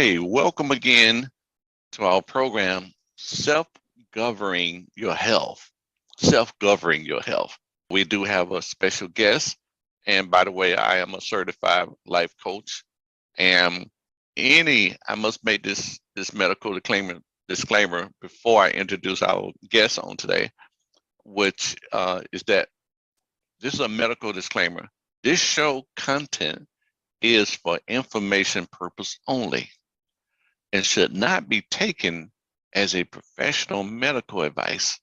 Okay, welcome again to our program, Self-Governing Your Health. Self-Governing Your Health. We do have a special guest. And by the way, I am a certified life coach. And I must make this medical disclaimer before I introduce our guest on today, which is that this is a medical disclaimer. This show content is for information purpose only and should not be taken as a professional medical advice.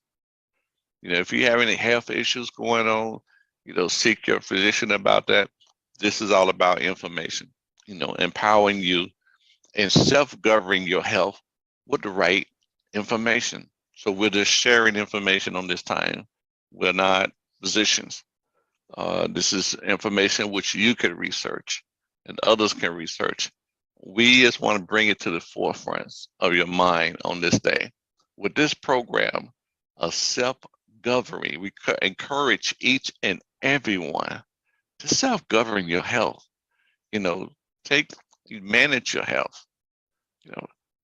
If you have any health issues going on, seek your physician about that. This is all about information, empowering you and self-governing your health with the right information. So we're just sharing information on this time. We're not physicians. This is information which you can research and others can research. We just want to bring it to the forefront of your mind on this day. With this program of self-governing, we encourage each and everyone to self-govern your health. You manage your health.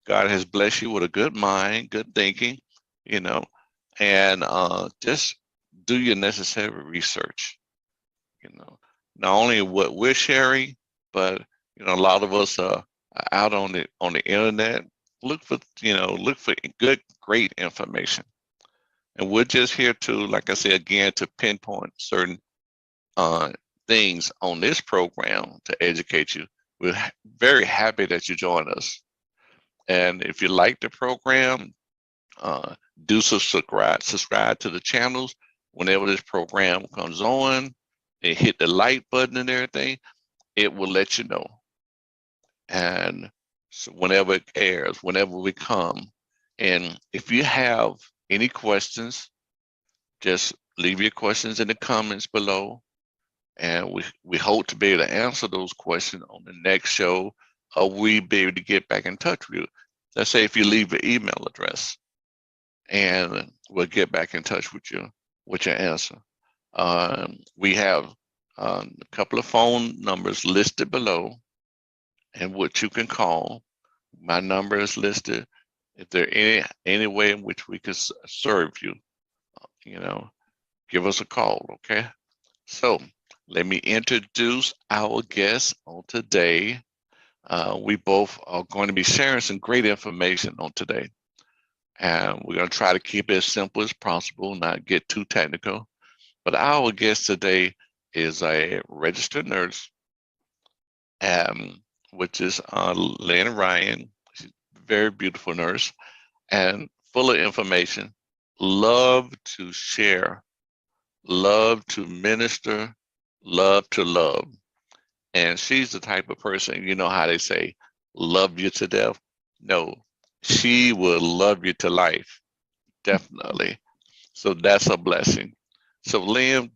God has blessed you with a good mind, good thinking, and just do your necessary research. Not only what we're sharing, but a lot of us are out on the internet. Look for good, great information, and we're just here to, like I say again, to pinpoint certain things on this program to educate you. We're very happy that you join us, and if you like the program, do subscribe to the channels whenever this program comes on, and hit the like button and everything. It will let you know. And so whenever it airs, whenever we come, and if you have any questions, just leave your questions in the comments below. And we hope to be able to answer those questions on the next show, or we be able to get back in touch with you. Let's say if you leave your email address, and we'll get back in touch with you with your answer. We have a couple of phone numbers listed below, and what you can call. My number is listed. If there any way in which we could serve you, give us a call, okay? So let me introduce our guest on today. We both are going to be sharing some great information on today. And we're going to try to keep it as simple as possible, not get too technical. But our guest today is a registered nurse, which is Lynn Ryan. She's a very beautiful nurse and full of information. Love to share, love to minister, love to love. And she's the type of person, you know how they say, love you to death? No, she will love you to life, definitely. So that's a blessing. So Lynn,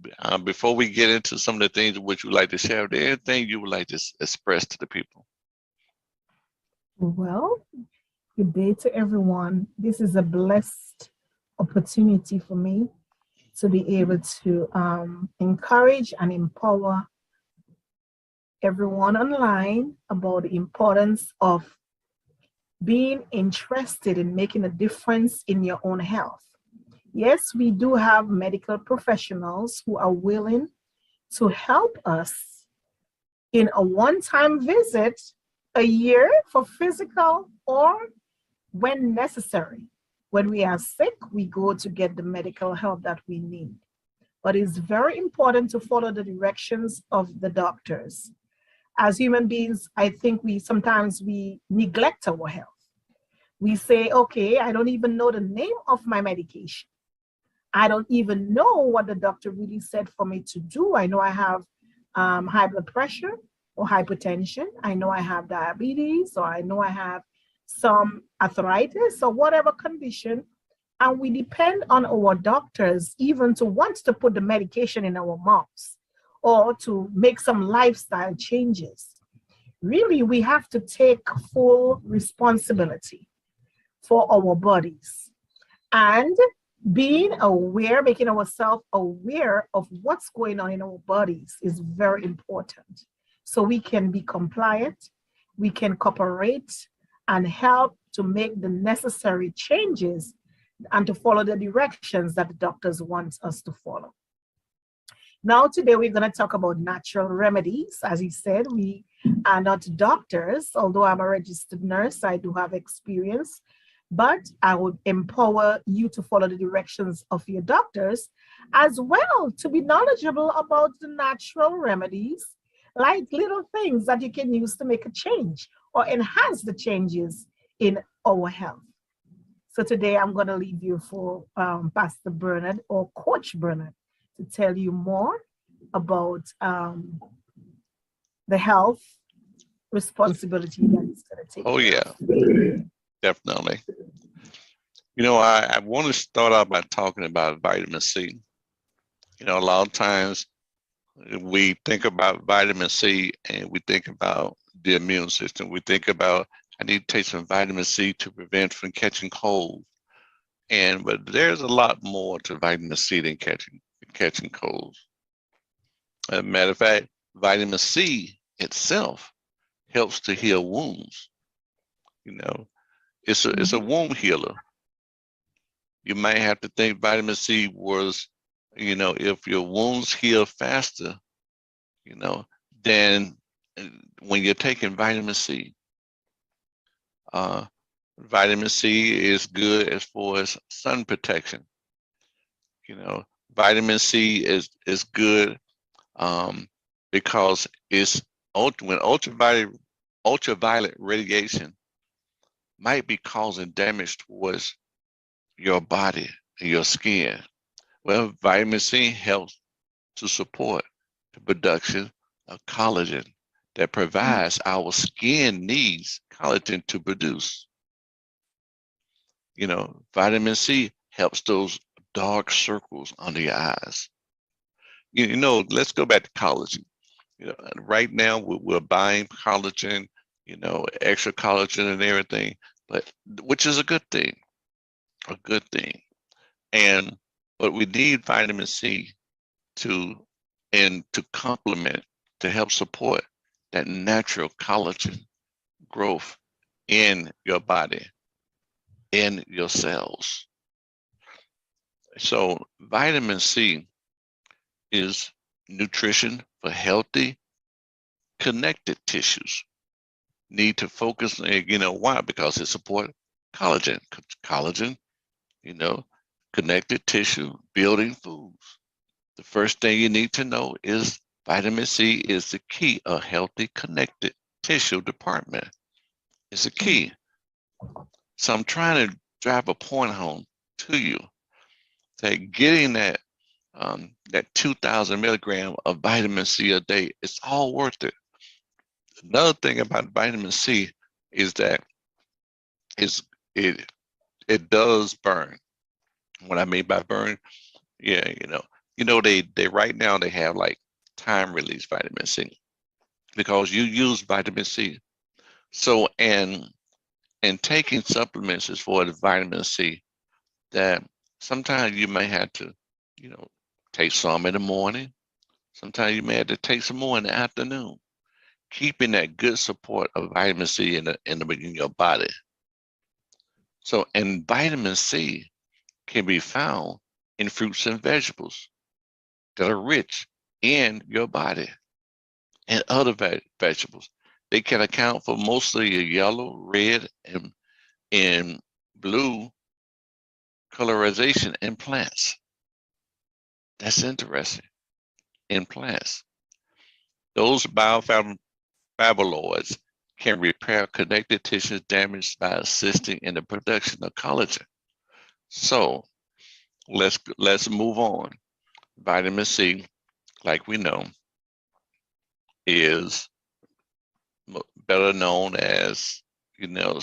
before we get into some of the things which you would like to share, is there anything you would like to express to the people? Well, good day to everyone. This is a blessed opportunity for me to be able to encourage and empower everyone online about the importance of being interested in making a difference in your own health. Yes, we do have medical professionals who are willing to help us in a one-time visit a year for physical, or when necessary. When we are sick, we go to get the medical help that we need. But it's very important to follow the directions of the doctors. As human beings, I think sometimes we neglect our health. We say, okay, I don't even know the name of my medication. I don't even know what the doctor really said for me to do. I know I have high blood pressure or hypertension. I know I have diabetes, or I know I have some arthritis or whatever condition. And we depend on our doctors even to want to put the medication in our mouths or to make some lifestyle changes. Really, we have to take full responsibility for our bodies. And being aware, making ourselves aware of what's going on in our bodies is very important. So we can be compliant, we can cooperate, and help to make the necessary changes and to follow the directions that the doctors want us to follow. Now, today we're going to talk about natural remedies. As he said, we are not doctors. Although I'm a registered nurse, I do have experience, but I would empower you to follow the directions of your doctors as well, to be knowledgeable about the natural remedies, like little things that you can use to make a change or enhance the changes in our health. So today I'm going to leave you for Pastor Bernard or Coach Bernard to tell you more about the health responsibility that it's going to take. Oh, yeah, definitely. You know, I want to start out by talking about vitamin C. You know, a lot of times we think about vitamin C and we think about the immune system. We think about, I need to take some vitamin C to prevent from catching cold. But there's a lot more to vitamin C than catching colds. As a matter of fact, vitamin C itself helps to heal wounds. You know, it's a wound healer. You might have to think vitamin C was, you know, if your wounds heal faster, you know, then when you're taking vitamin C, vitamin C is good as far as sun protection. You know, vitamin C is good because it's when ultraviolet radiation might be causing damage towards your body and your skin. Well, vitamin C helps to support the production of collagen that provides our skin needs collagen to produce. You know, vitamin C helps those dark circles under your eyes. You know, let's go back to collagen. You know, right now we're buying collagen, you know, extra collagen and everything, but which is a good thing, but we need vitamin C to complement, to help support that natural collagen growth in your body, in your cells. So vitamin C is nutrition for healthy, connected tissues. Need to focus, you know, why? Because it supports collagen. Collagen, you know, connected tissue, building foods. The first thing you need to know is vitamin C is the key of healthy, connected tissue department. It's a key. So I'm trying to drive a point home to you that getting that 2,000 milligram of vitamin C a day, it's all worth it. Another thing about vitamin C is that it does burn. What I mean by burn, yeah, you know they right now they have like time release vitamin C because you use vitamin C. So and taking supplements as far as vitamin C, that sometimes you may have to, you know, take some in the morning. Sometimes you may have to take some more in the afternoon. Keeping that good support of vitamin C in your body. So, and vitamin C can be found in fruits and vegetables that are rich in your body, and other vegetables. They can account for mostly your yellow, red, and blue colorization in plants. That's interesting. In plants, those bioflavonoids can repair connective tissue damaged by assisting in the production of collagen. So let's move on. Vitamin C, like we know, is better known as, you know,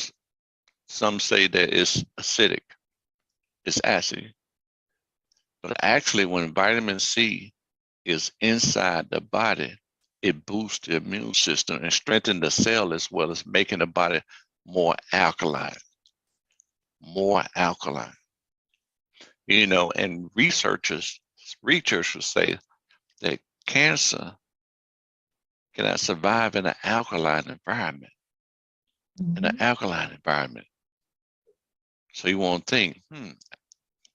some say that it's acidic, it's acid. But actually, when vitamin C is inside the body, it boosts the immune system and strengthens the cell, as well as making the body more alkaline. More alkaline. You know, and researchers say that cancer cannot survive in an alkaline environment. in an Mhm. alkaline environment. So you won't think,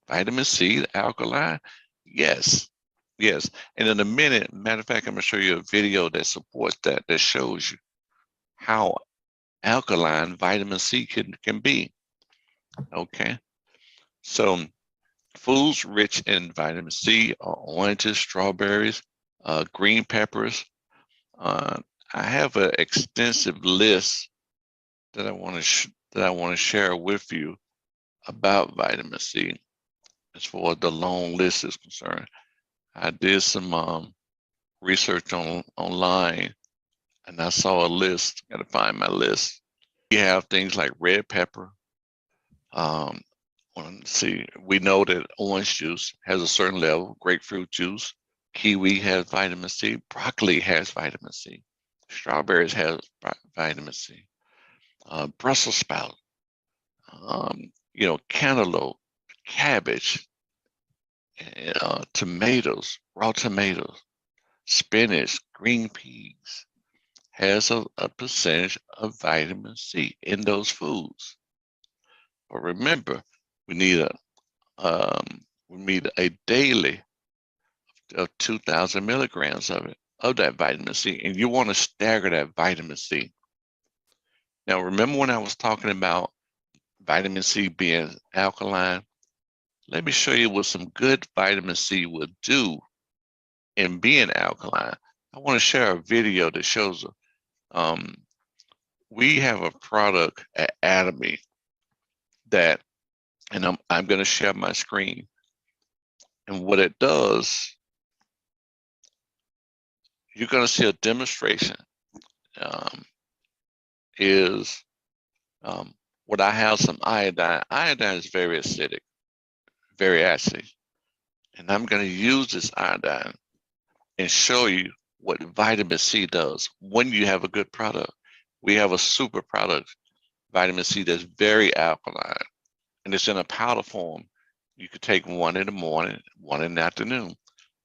vitamin C, alkaline? Yes, yes. And in a minute, matter of fact, I'm gonna show you a video that supports that, that shows you how alkaline vitamin C can be. Okay. So foods rich in vitamin C are oranges, strawberries, green peppers. Uh, I have an extensive list that I want to share with you about vitamin C. As far as the long list is concerned, I did some research online, and I saw a list. Got to find my list. You have things like red pepper. Um, let's see, we know that orange juice has a certain level. Grapefruit juice, kiwi has vitamin C. Broccoli has vitamin C. Strawberries has vitamin C. Brussels sprout, cantaloupe, cabbage, tomatoes, raw tomatoes, spinach, green peas has a percentage of vitamin C in those foods. But remember, we need a daily of 2,000 milligrams of that vitamin C, and you want to stagger that vitamin C. Now, remember when I was talking about vitamin C being alkaline? Let me show you what some good vitamin C will do in being alkaline. I want to share a video that shows we have a product at Atomy that, and I'm going to share my screen. And what it does, you're going to see a demonstration. Is what I have some iodine. Iodine is very acidic, very acid. And I'm going to use this iodine and show you what vitamin C does when you have a good product. We have a super product, vitamin C, that's very alkaline, and it's in a powder form. You could take one in the morning, one in the afternoon.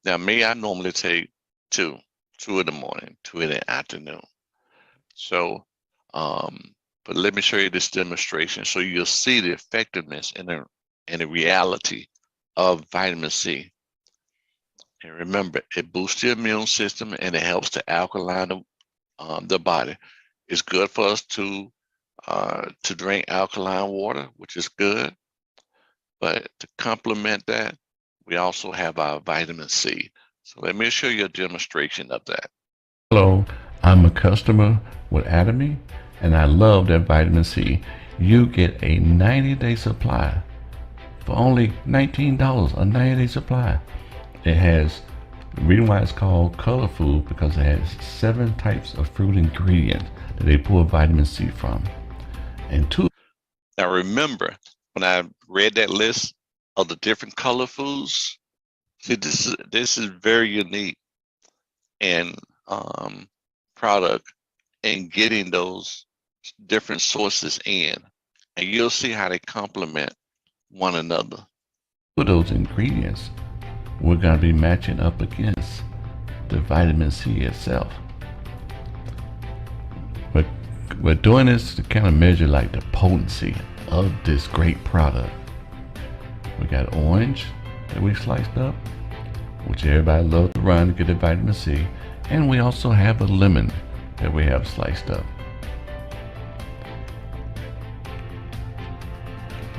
Now, me, I normally take two in the morning, two in the afternoon. So, but let me show you this demonstration so you'll see the effectiveness and the reality of vitamin C. And remember, it boosts the immune system and it helps to alkaline the body. It's good for us to drink alkaline water, which is good. But to complement that, we also have our vitamin C. So let me show you a demonstration of that. Hello, I'm a customer with Atomy, and I love that vitamin C. You get a 90-day supply for only $19, a 90-day supply. It has, the reason why it's called Color Food, because it has 7 types of fruit ingredients that they pull vitamin C from. And 2. Now remember, when I read that list of the different color foods, see, this is very unique and product and getting those different sources in, and you'll see how they complement one another. Of those ingredients, we're going to be matching up against the vitamin C itself. But we're doing this to kind of measure like the potency of this great product. We got orange that we sliced up, which everybody loves to run to get the vitamin C, and we also have a lemon that we have sliced up.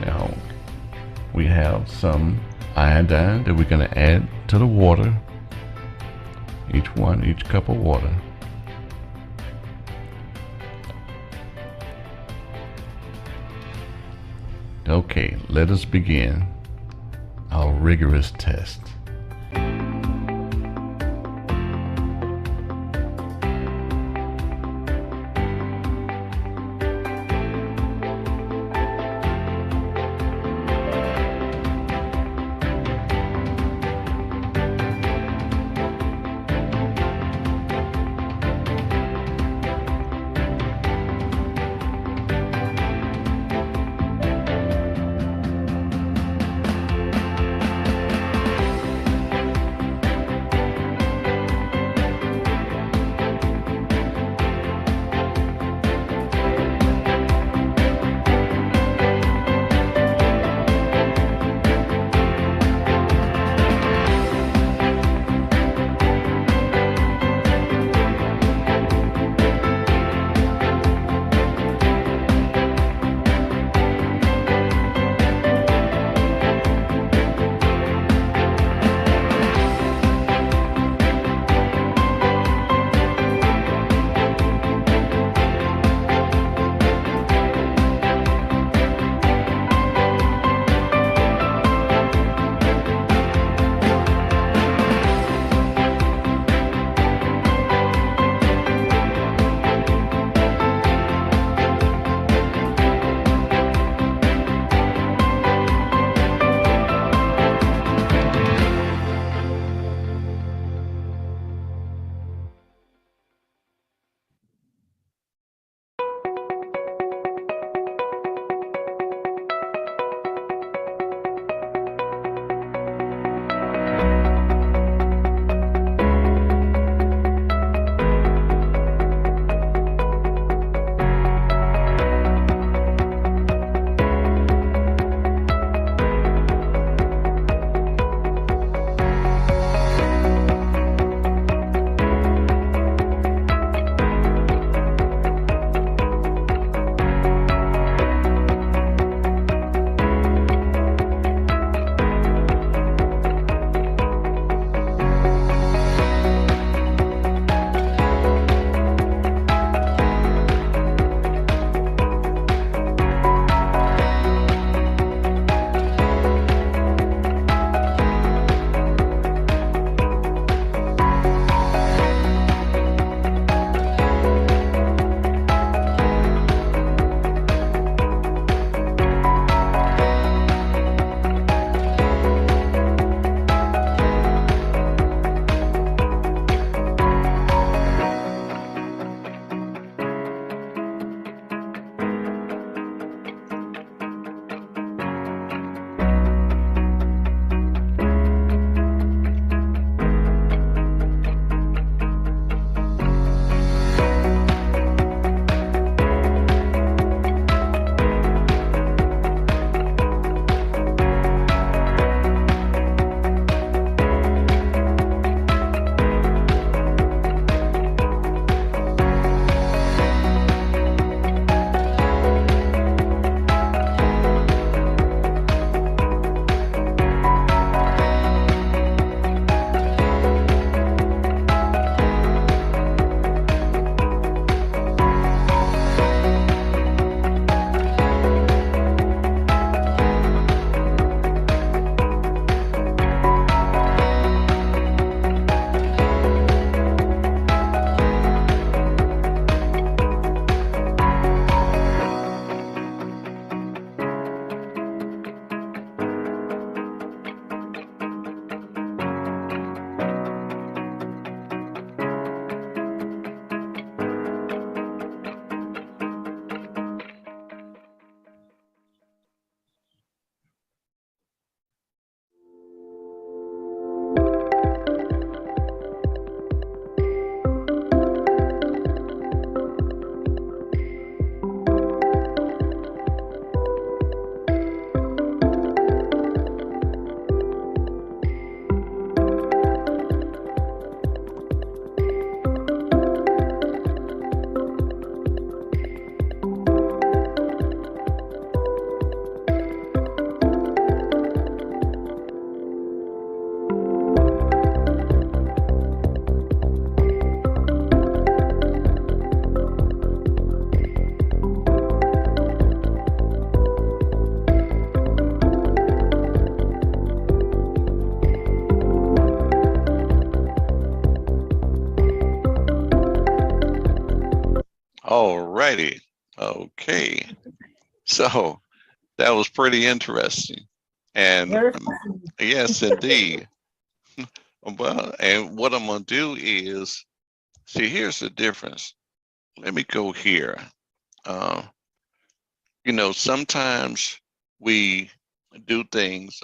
Now we have some iodine that we're going to add to the water, each cup of water. Okay, let us begin our rigorous test. All righty. Okay. So that was pretty interesting. And Very fascinating. yes, indeed. Well, and what I'm going to do is, see, here's the difference. Let me go here. Uh, sometimes we do things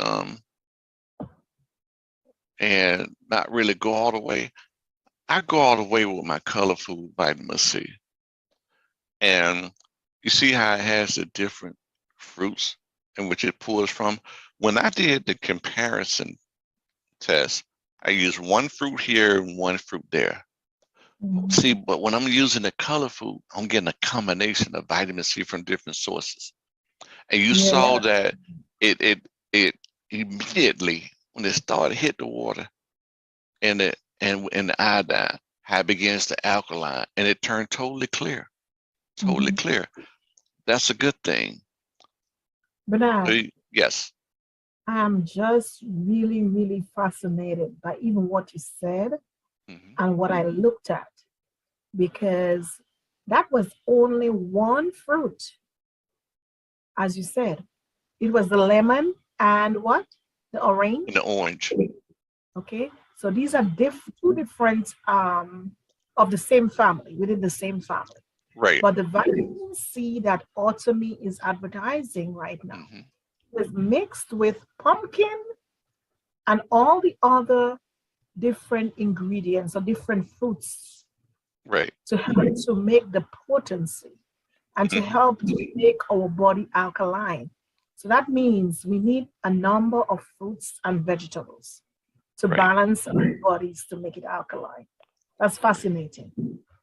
and not really go all the way. I go all the way with my color food vitamin C. And you see how it has the different fruits in which it pulls from. When I did the comparison test, I used one fruit here and one fruit there. Mhm. See, but when I'm using the color food, I'm getting a combination of vitamin C from different sources. And you saw Yeah. that it immediately when it started hit the water and the iodine, how it begins to alkaline and it turned totally clear. Totally Mhm. clear. That's a good thing. Bernard, Yes. I'm just really, really fascinated by even what you said Hmm. and what I looked at, because that was only one fruit, as you said. It was the lemon and what? The And the orange. orange. Okay. So these are two different of the same family, within the same family. Right. But the vitamin C that Automy is advertising right now Hmm. is mixed with pumpkin and all the other different ingredients or different fruits Right. to help to make the potency and to Hmm. help to make our body alkaline. So that means we need a number of fruits and vegetables to Right. balance our bodies to make it alkaline. That's fascinating.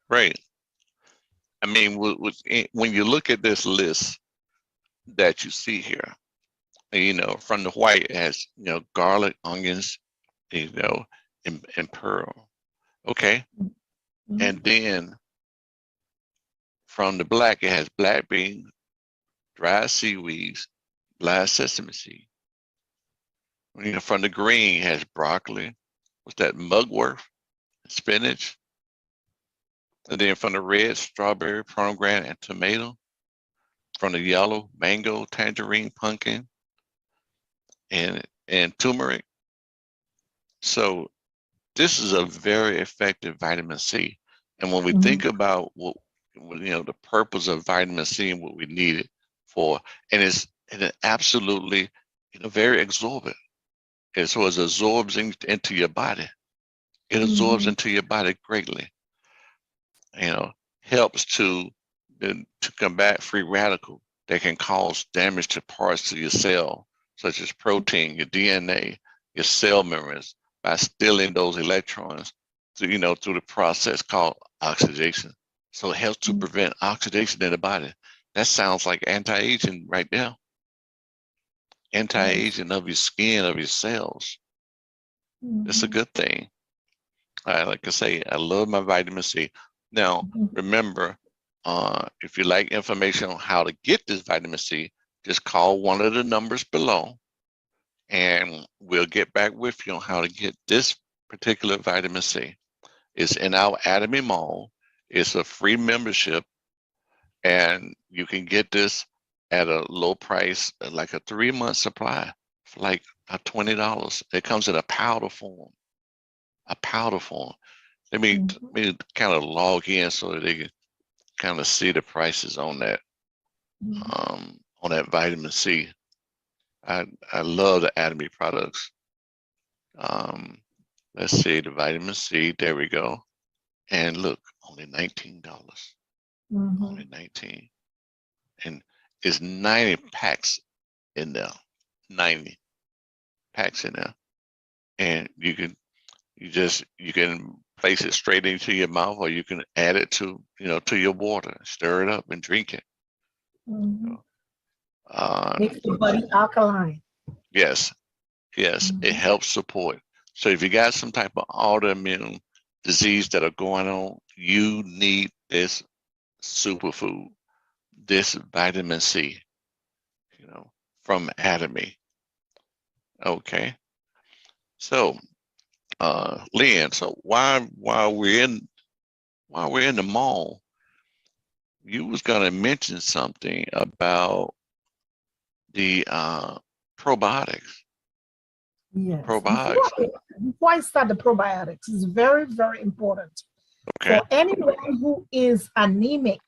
Right. I mean, when you look at this list that you see here, from the white it has, garlic, onions, you know, and pearl. Okay. And Mhm. then from the black, it has black beans, dried seaweeds, black sesame seed. From the green, it has broccoli. What's that? Mugwort, spinach. And then from the red, strawberry, pomegranate, and tomato. From the yellow, mango, tangerine, pumpkin, and turmeric. So this is a very effective vitamin C. And when we think Mhm. about the purpose of vitamin C and what we need it for, and it absolutely, very absorbent. And so it absorbs into your body. It absorbs Mhm. into your body greatly. Helps to combat free radical that can cause damage to parts of your cell, such as protein, your DNA, your cell membranes, by stealing those electrons through the process called oxidation. So it helps to prevent oxidation in the body. That sounds like anti-aging right there. Yes. Anti-aging of your skin, of your cells. It's a Mhm. good thing. Like I say, I love my vitamin C. Now, Mhm. remember, if you like information on how to get this vitamin C, just call one of the numbers below and we'll get back with you on how to get this particular vitamin C. It's in our Atomy Mall. It's a free membership and you can get this at a low price, like a 3-month supply for like $20. It comes in a powder form, a powder form. Mhm. Let me kind of log in so that they can kind of see the prices Mhm. on that vitamin C. I love the Atomy products. Um, let's see the vitamin C. There we go. And look, only $19. Only Mhm. 19. And it's 90 packs in there. 90 packs in there. And you can place it straight into your mouth or you can add it to your water, stir it up and drink it. Mhm. Um, Makes the body alkaline. yes, yes, it Mhm. helps support. So if you got some type of autoimmune disease that are going on, you need this superfood, this vitamin C, from Atomy. Okay. So, Lynn, so while we're in the mall, you was going to mention something about the probiotics. Yes. Probiotics. Before I start the probiotics, it's very, very important. Okay. For anyone who is anemic,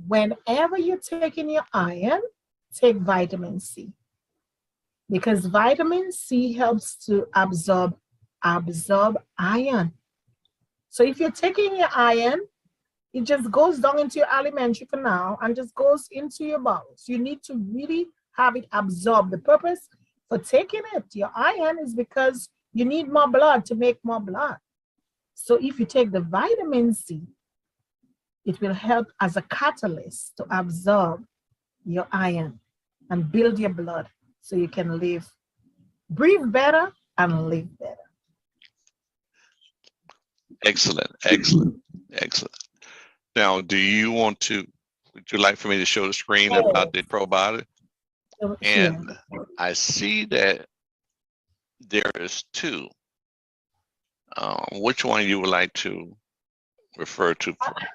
whenever you're taking your iron, take vitamin C. Because vitamin C helps to absorb iron. So if you're taking your iron, it just goes down into your alimentary canal and just goes into your bowels. You need to really have it absorb. The purpose for taking it, your iron, is because you need more blood to make more blood. So if you take the vitamin C, it will help as a catalyst to absorb your iron and build your blood so you can breathe better and live better. Excellent, excellent, excellent. Now, would you like for me to show the screen about the probiotic? And I see that there is two. Which one you would like to refer to first?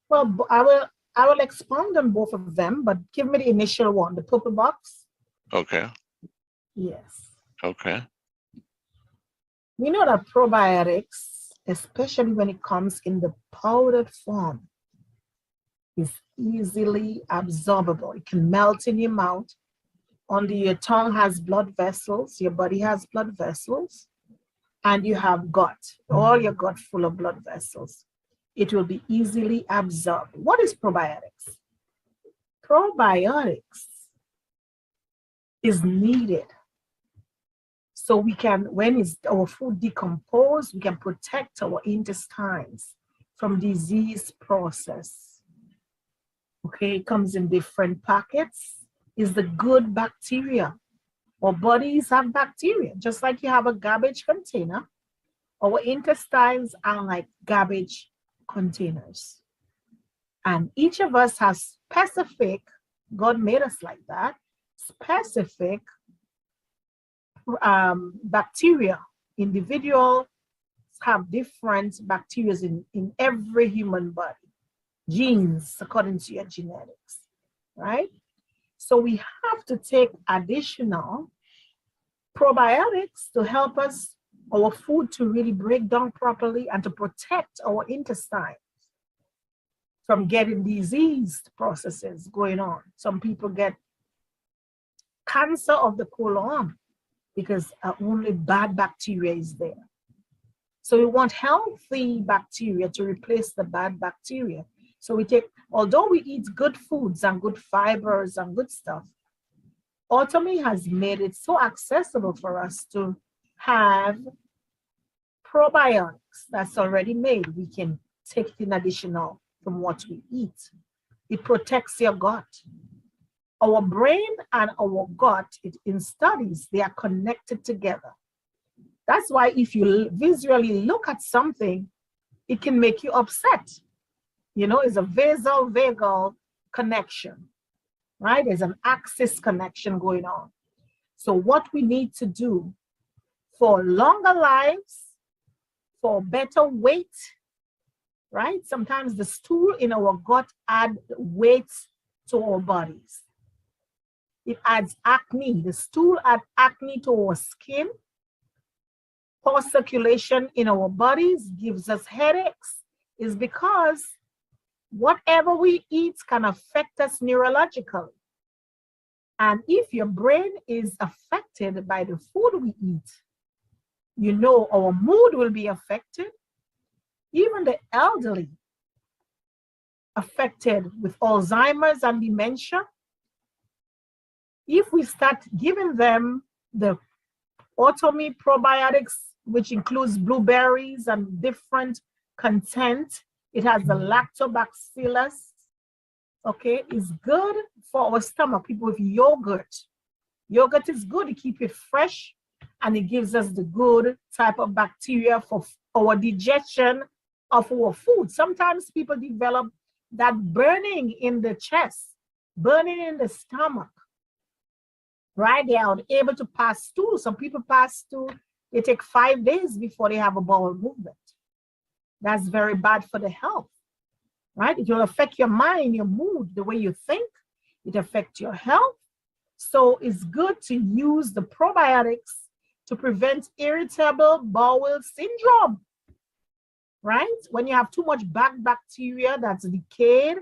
Well, I will expound on both of them, but give me the initial one, the purple box. Okay. Yes. Okay. We know that probiotics, especially when it comes in the powdered form, is easily absorbable. It can melt in your mouth. Under your tongue has blood vessels, your body has blood vessels, and you have gut, all your gut full of blood vessels. It will be easily absorbed. What is probiotics? Probiotics is needed so we can, when our food decomposes, we can protect our intestines from disease process. Okay, it comes in different packets. Is the good bacteria. Our bodies have bacteria, just like you have a garbage container. Our intestines are like garbage containers. And each of us has specific, God made us like that, specific bacteria. Individuals have different bacteria in every human body. Genes, according to your genetics, right? So we have to take additional probiotics to help us, our food to really break down properly and to protect our intestines from getting diseased processes going on. Some people get cancer of the colon because only bad bacteria is there. So we want healthy bacteria to replace the bad bacteria. So we take, although we eat good foods and good fibers and good stuff, Automi has made it so accessible for us to have probiotics that's already made. We can take in additional from what we eat. It protects your gut. Our brain and our gut, in studies, they are connected together. That's why if you visually look at something, it can make you upset. You know, it's a vagal connection, right? There's an axis connection going on. So what we need to do for longer lives, for better weight, right? Sometimes the stool in our gut adds weight to our bodies. It adds acne. The stool adds acne to our skin. Poor circulation in our bodies gives us headaches. Is because whatever we eat can affect us neurologically. And if your brain is affected by the food we eat, you know our mood will be affected. Even the elderly affected with Alzheimer's and dementia. If we start giving them the Automi probiotics, which includes blueberries and different content, it has the lactobacillus, okay, it's good for our stomach. People with yogurt. Yogurt is good to keep it fresh, and it gives us the good type of bacteria for our digestion of our food. Sometimes people develop that burning in the chest, burning in the stomach, right? They are unable to pass stool. Some people pass stool, they take 5 days before they have a bowel movement. That's very bad for the health, right? It will affect your mind, your mood, the way you think. It affects your health. So it's good to use the probiotics to prevent irritable bowel syndrome, right? When you have too much bad bacteria that's decayed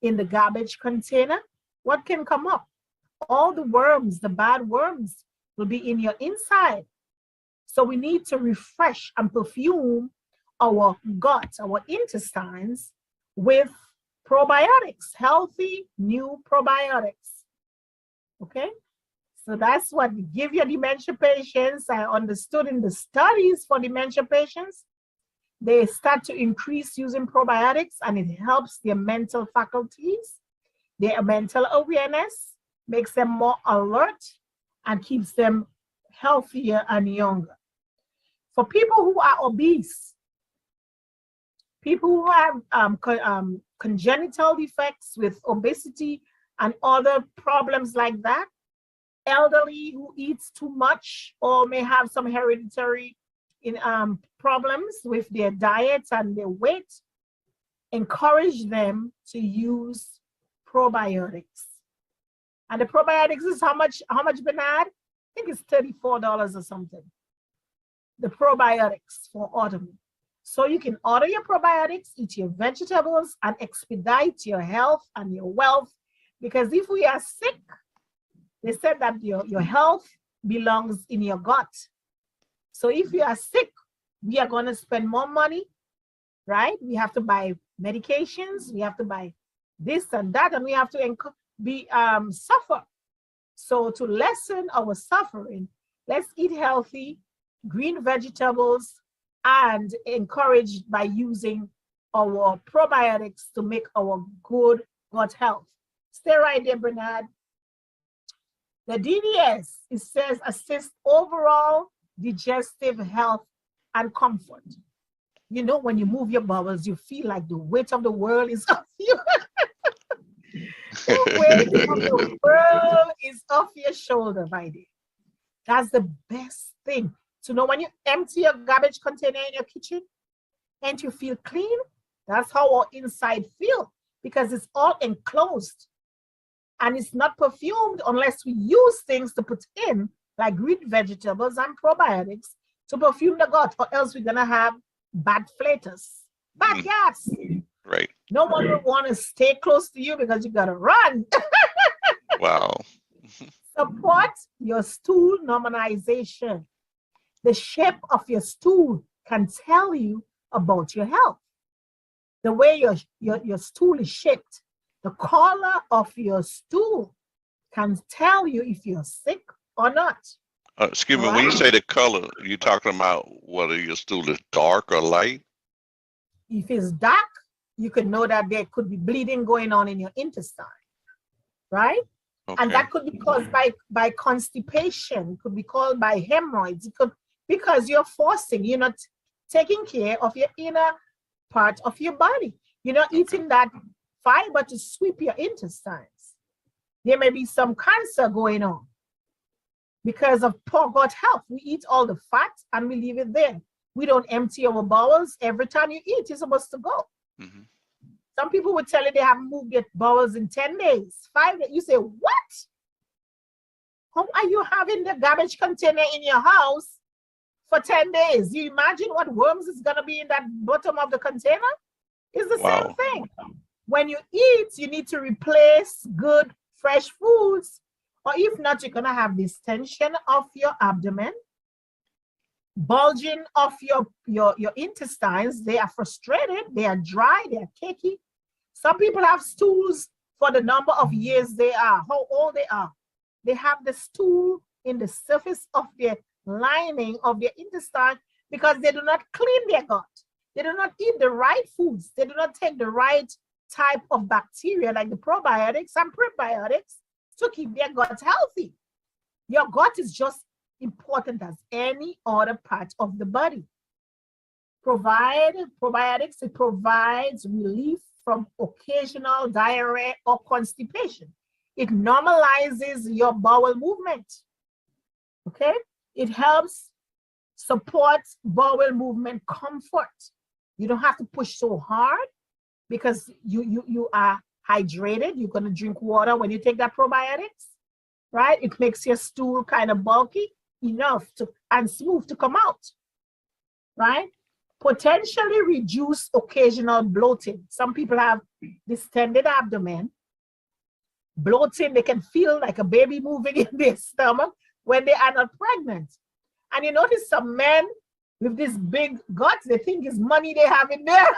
in the garbage container, what can come up? All the worms, the bad worms, will be in your inside. So we need to refresh and perfume our gut, our intestines with probiotics, healthy new probiotics. Okay? So that's what give your dementia patients. I understood in the studies for dementia patients, they start to increase using probiotics and it helps their mental faculties, their mental awareness, makes them more alert and keeps them healthier and younger. For people who are obese, people who have congenital defects with obesity and other problems like that, elderly who eats too much or may have some hereditary problems with their diet and their weight, encourage them to use probiotics. And the probiotics is how much, Bernard? I think it's $34 or something. The probiotics for autumn. So you can order your probiotics, eat your vegetables, and expedite your health and your wealth. Because if we are sick, they said that your health belongs in your gut. So if you are sick, we are going to spend more money, right? We have to buy medications, we have to buy this and that, and we have to suffer. So to lessen our suffering, let's eat healthy, green vegetables, and encouraged by using our probiotics to make our good gut health. Stay right there, Bernard. The DDS, it says, assist overall digestive health and comfort. You know, when you move your bowels, you feel like the weight of the world is off you. The weight of the world is off your shoulder, my dear. That's the best thing. To know when you empty your garbage container in your kitchen and you feel clean, that's how our inside feel, because it's all enclosed and it's not perfumed unless we use things to put in, like green vegetables and probiotics to perfume the gut, or else we're gonna have bad flatus, bad gas. Right. No one will want to stay close to you because you gotta run. Wow. Support your stool normalization. The shape of your stool can tell you about your health. The way your stool is shaped, the color of your stool can tell you if you're sick or not. Excuse me, when you say the color, you're talking about whether your stool is dark or light? If it's dark, you could know that there could be bleeding going on in your intestine, right? Okay. And that could be caused by constipation, could be caused by hemorrhoids. It could, because you're not taking care of your inner part of your body. You're not eating that fiber to sweep your intestines. There may be some cancer going on because of poor gut health. We eat all the fat and we leave it there. We don't empty our bowels. Every time you eat, you're supposed to go. Mm-hmm. Some people would tell you they haven't moved their bowels in 10 days, 5 days. You say, what? How are you having the garbage container in your house for 10 days? You imagine what worms is gonna be in that bottom of the container? It's the same thing. When you eat, you need to replace good, fresh foods, or if not, you're gonna have distension of your abdomen, bulging of your intestines. They are frustrated, they are dry, they are cakey. Some people have stools for the number of years they are, how old they are. They have the stool in the surface of their lining of their intestine because they do not clean their gut. They do not eat the right foods. They do not take the right type of bacteria like the probiotics and prebiotics to keep their gut healthy. Your gut is just important as any other part of the body. Probiotics, it provides relief from occasional diarrhea or constipation. It normalizes your bowel movement, okay? It helps support bowel movement comfort. You don't have to push so hard. because you are hydrated. You're going to drink water when you take that probiotics, right? It makes your stool kind of bulky enough to and smooth to come out, right? Potentially reduce occasional bloating. Some people have distended abdomen, bloating. They can feel like a baby moving in their stomach when they are not pregnant. And you notice some men with this big guts, they think it's money they have in there.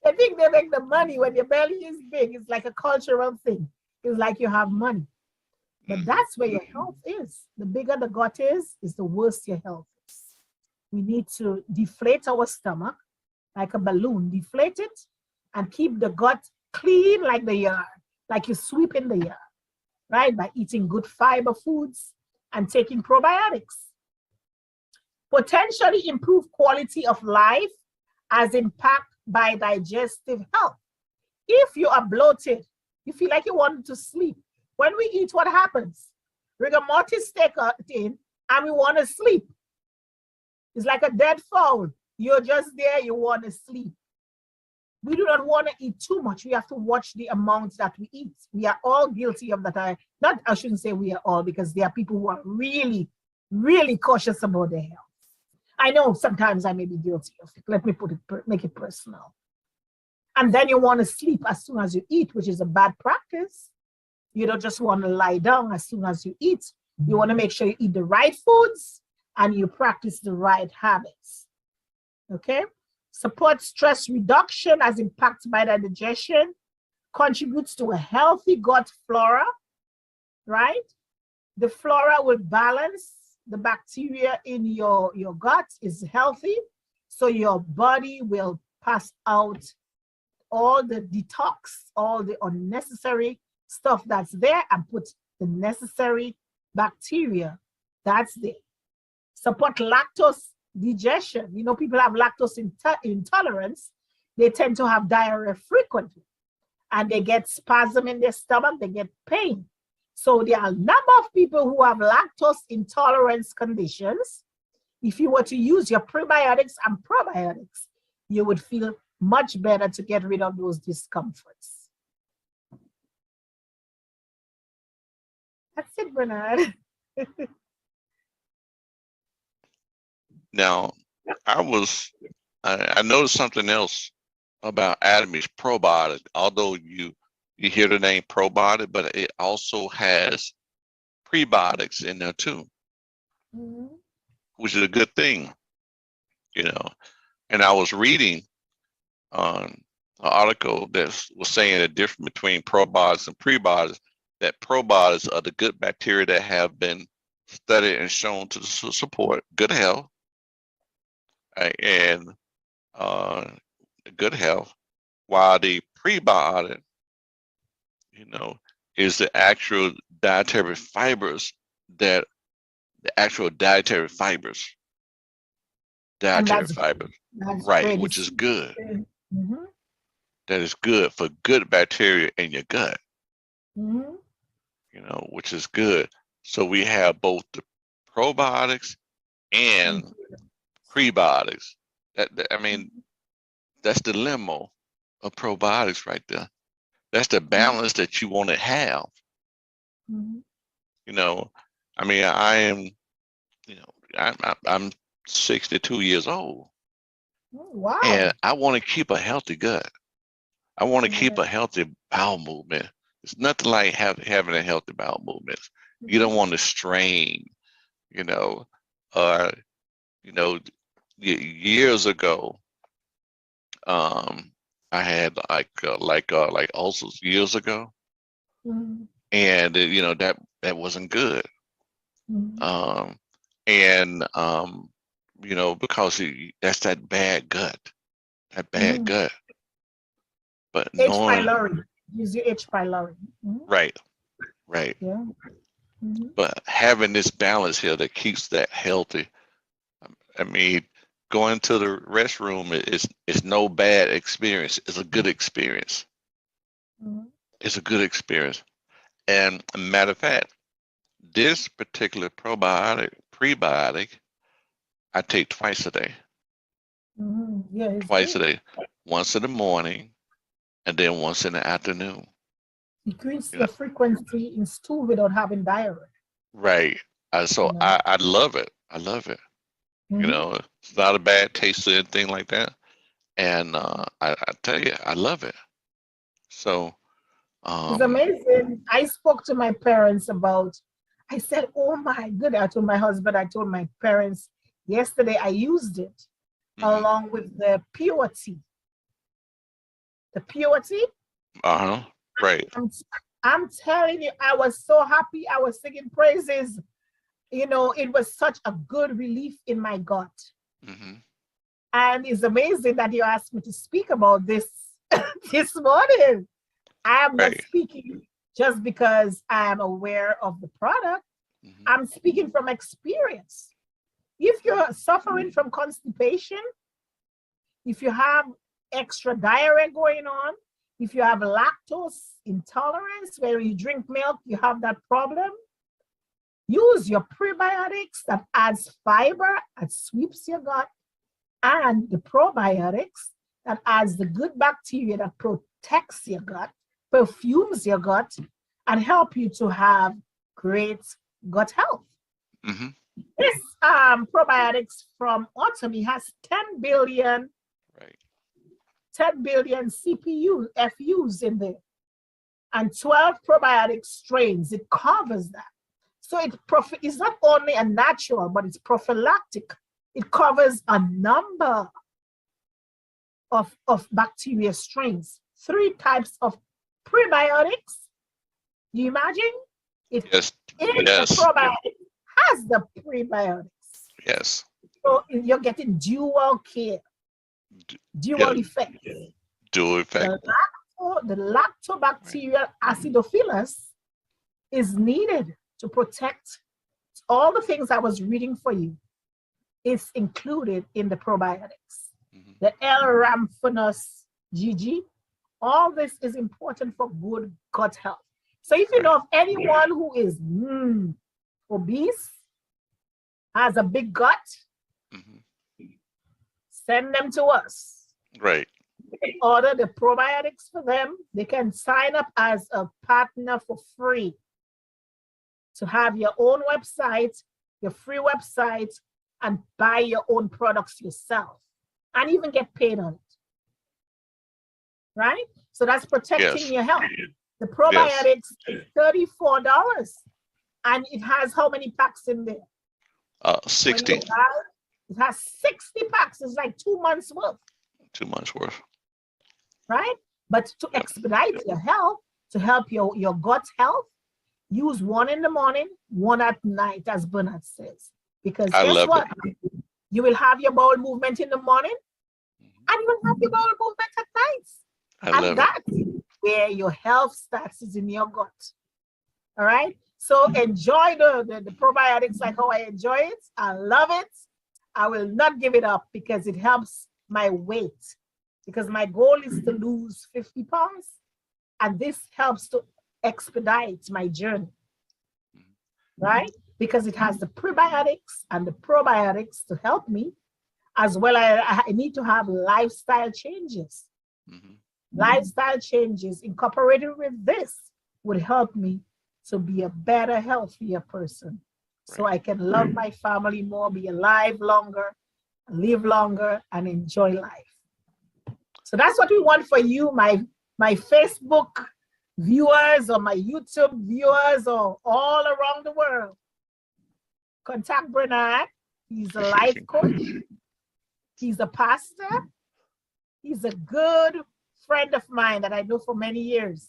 They think they make the money when your belly is big. It's like a cultural thing. It's like you have money. But that's where your health is. The bigger the gut is the worse your health is. We need to deflate our stomach like a balloon, deflate it, and keep the gut clean like the yard, like you're sweeping the yard, right? By eating good fiber foods and taking probiotics. Potentially improve quality of life as impact by digestive health. If you are bloated, you feel like you want to sleep. When we eat, what happens? Rigor mortis take in and we want to sleep. It's like a dead fowl. You're just there, you want to sleep. We do not want to eat too much. We have to watch the amount that we eat. We are all guilty of that. I shouldn't say we are all, because there are people who are really, really cautious about their health. I know sometimes I may be guilty of it. Let me make it personal. And then you want to sleep as soon as you eat, which is a bad practice. You don't just want to lie down as soon as you eat. You want to make sure you eat the right foods and you practice the right habits. Okay? Support stress reduction as impacted by the digestion, contributes to a healthy gut flora, right? The flora will balance the bacteria in your gut is healthy, so your body will pass out all the detox, all the unnecessary stuff that's there, and put the necessary bacteria that's there. Support lactose digestion. You know, people have lactose intolerance. They tend to have diarrhea frequently, and they get spasm in their stomach, they get pain. So there are a number of people who have lactose intolerance conditions. If you were to use your prebiotics and probiotics, you would feel much better to get rid of those discomforts. That's it, Bernard. Now, I noticed something else about Atomy probiotic. Although you hear the name probiotic, but it also has prebiotics in there too, which is a good thing, you know. And I was reading an article that was saying the difference between probiotics and prebiotics, that probiotics are the good bacteria that have been studied and shown to support good health, and good health, while the prebiotic, you know, is the actual dietary fibers right, which is good. That is good for good bacteria in your gut, you know, which is good. So we have both the probiotics and prebiotics. I mean, that's the limo of probiotics right there. That's the balance that you want to have. You know, I mean, I am, you know, I'm 62 years old. Wow. And I want to keep a healthy gut. I want to keep a healthy bowel movement. It's nothing like having a healthy bowel movement. You don't want to strain, you know. You know, years ago, I had like ulcers years ago, and you know that wasn't good. You know, because that's that bad gut, gut. But H. pylori, use your H. pylori. Right. Yeah. But having this balance here that keeps that healthy. I mean, going to the restroom is no bad experience. It's a good experience. It's a good experience. And a matter of fact, this particular prebiotic, I take twice a day. Yeah, it's twice a good. day, once in the morning and then once in the afternoon. Decrease You know, the frequency in stool without having diarrhea. right. So You know. I love it. I love it. You Mhm. know, it's not a bad taste or anything like that. And I tell you, I love it. So, It's um, amazing. I spoke to my parents about, I said, oh my goodness. I told my husband, I told my parents yesterday I used it mhm, along with the purity. The purity. uh-huh, right. I'm, I'm telling you, I was so happy. I was singing praises. You know, it was such a good relief in my gut. Hmm. And it's amazing that you asked me to speak about this this morning. I am not Right. speaking just because I am aware of the product. Hmm. I'm speaking from experience. If you're suffering from constipation, if you have extra diarrhea going on, if you have lactose intolerance, where you drink milk, you have that problem, use your prebiotics that adds fiber, that sweeps your gut, and the probiotics that adds the good bacteria that protects your gut, perfumes your gut, and help you to have great gut health. Hmm. This probiotics from Automy has 10 billion, Right. 10 billion CPU, FUs in there, and 12 probiotic strains. It covers that. So it's not only a natural, but it's prophylactic. It covers a number of bacteria strains, 3 types of prebiotics. You imagine it Yes. in the Yes. probiotic has the prebiotics. Yes. So you're getting dual care, Yeah. dual effect. Do effect. The Right. lactobacterial acidophilus is needed to protect all the things I was reading for you. It's included in the probiotics. Hmm. The L-Ramphanus GG, all this is important for good gut health. So if you Right. know of anyone who is obese, has a big gut, Hmm. send them to us. Right. We can order the probiotics for them. They can sign up as a partner for free to have your own website, your free website, and buy your own products yourself and even get paid on it. Right? So that's protecting Yes. your health. The Yes. probiotics is $34 and it has how many packs in there? When you 60. buy, it has 60 packs. It's like 2 months worth, 2 months worth. right? But to Yep. expedite your health, to help your gut health, use one in the morning, one at night, as Bernard says. Because I guess love it. what? You will have your bowel movement in the morning Mhm. and you will have your bowel movement at night. I And love it. that's where your health starts, is in your gut. All right. So enjoy the probiotics like how I enjoy it. I love it. I will not give it up because it helps my weight. Because my goal is to lose 50 pounds. And this helps to expedite my journey, Mhm. right? Because it has the prebiotics and the probiotics to help me, as well as I need to have lifestyle changes. Mhm. Lifestyle changes incorporated with this would help me to be a better, healthier person. So Right. I can love my family more, be alive longer, live longer, and enjoy life. So that's what we want for you, my Facebook viewers or my YouTube viewers or all around the world. Contact Bernard. He's a life coach. He's a pastor. He's a good friend of mine that I know for many years.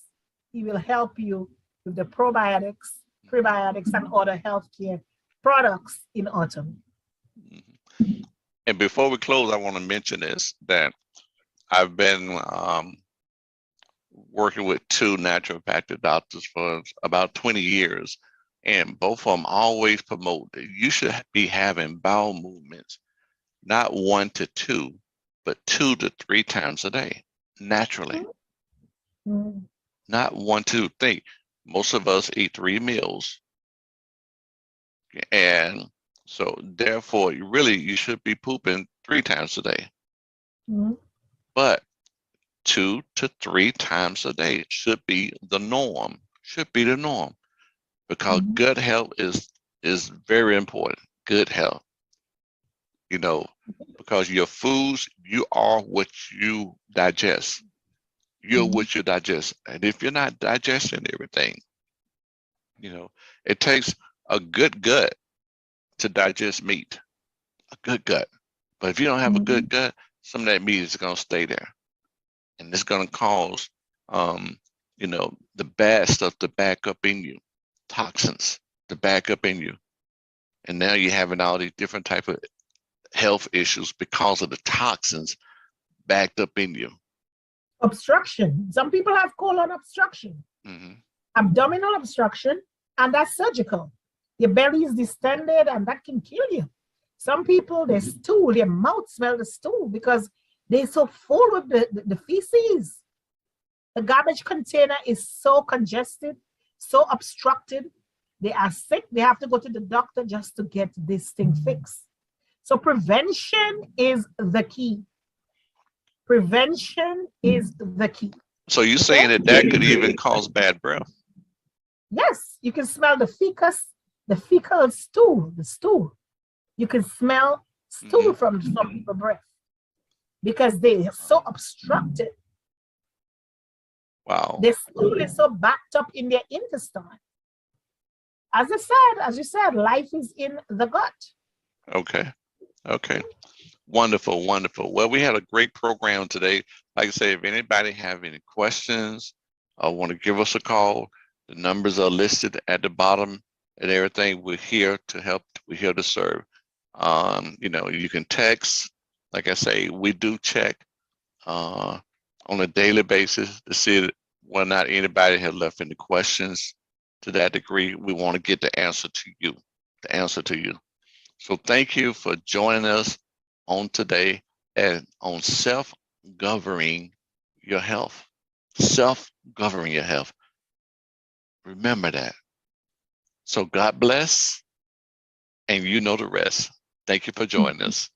He will help you with the probiotics, prebiotics, and other healthcare products in Automy. Mhm. And before we close, I want to mention this, that I've been working with two naturopathic doctors for about 20 years, and both of them always promote that you should be having bowel movements, not 1 to 2, but 2 to 3 times a day, naturally. Mm. Not 1, 2, 3. Most of us eat 3 meals, and so therefore, you should be pooping 3 times a day. Mhm. but 2 to 3 times a day should be the norm. Should be the norm, because Mhm. good health is very important. Good health, you know, because your foods, you are what you digest. You're Mhm. what you digest, and if you're not digesting everything, it takes a good gut to digest meat. A good gut. But if you don't have a good Mhm. gut, some of that meat is going to stay there, and it's going to cause, the bad stuff to back up in you, toxins to back up in you, and now you're having all these different type of health issues because of the toxins backed up in you. Obstruction. Some people have colon obstruction, Hmm. abdominal obstruction, and that's surgical. Your belly is distended, and that can kill you. Some people, their stool, their mouth smell the stool because they're so full with the feces. The garbage container is so congested, so obstructed. They are sick. They have to go to the doctor just to get this thing fixed. So prevention is the key. Prevention is the key. So you're Okay? saying that that could even cause bad breath? Yes, you can smell the fecal stool, the stool. You can smell stool Hmm. from some people's breath because they are so obstructed. Wow. Their stool is so backed up in their intestine. As you said, life is in the gut. Okay. Okay. Wonderful, wonderful. Well, we had a great program today. Like I say, if anybody have any questions or want to give us a call, the numbers are listed at the bottom and everything. We're here to help. We're here to serve. You can text. Like I say, we do check uh, on a daily basis to see whether or not anybody has left any questions. To that degree, we want to get the answer to you. The answer to you. So thank you for joining us on today and on self-governing your health. Self-governing your health. Remember that. So God bless, and you know the rest. Thank you for joining us.